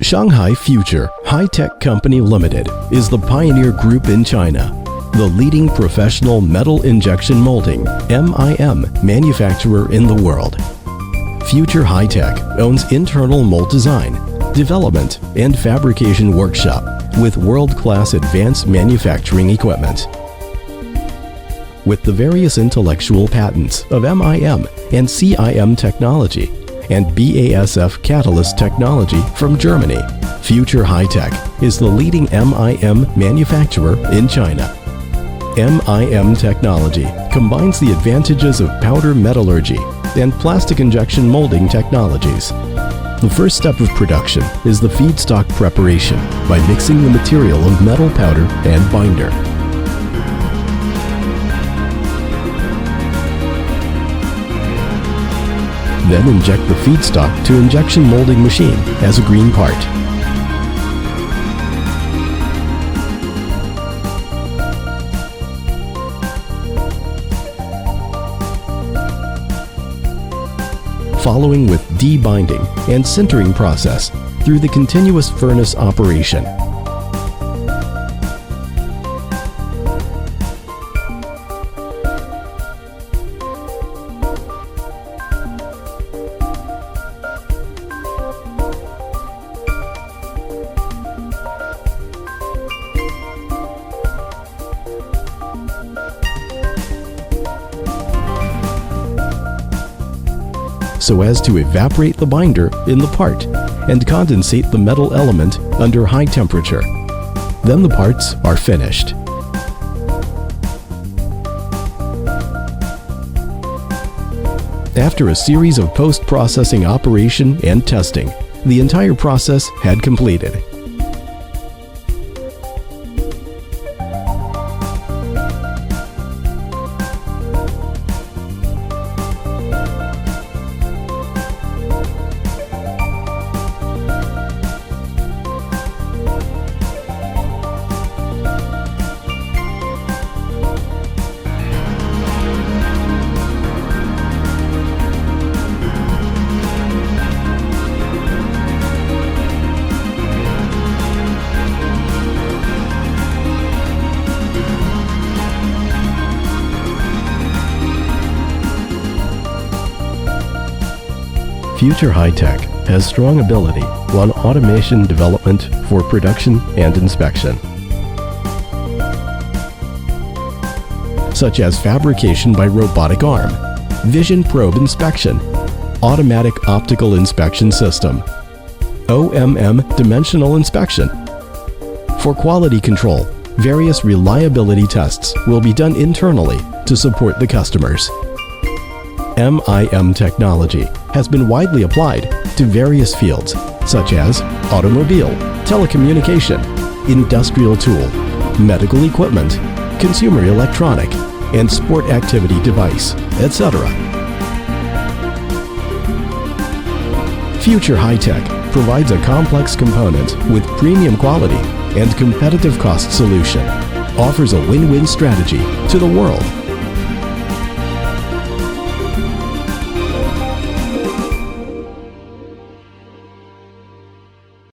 Shanghai Future High-Tech Company Limited is the pioneer group in China, the leading professional metal injection molding (MIM) manufacturer in the world. Future High-Tech owns internal mold design, development, and fabrication workshop with world-class advanced manufacturing equipment. With the various intellectual patents of MIM and CIM technology and BASF catalyst technology from Germany, Future High-Tech is the leading MIM manufacturer in China. MIM technology combines the advantages of powder metallurgy and plastic injection molding technologies. The first step of production is the feedstock preparation by mixing the material of metal powder and binder. Then inject the feedstock to injection molding machine as a green part. Following with debinding and sintering process through the continuous furnace operation. So as to evaporate the binder in the part and condensate the metal element under high temperature. Then the parts are finished. After a series of post-processing operation and testing, the entire process had completed. Future High-Tech has strong ability on automation development for production and inspection, such as fabrication by robotic arm, vision probe inspection, automatic optical inspection system, OMM dimensional inspection. For quality control, various reliability tests will be done internally to support the customers. MIM technology has been widely applied to various fields such as automobile, telecommunication, industrial tool, medical equipment, consumer electronic, and sport activity device, etc. Future High-Tech provides a complex component with premium quality and competitive cost solution, offers a win-win strategy to the world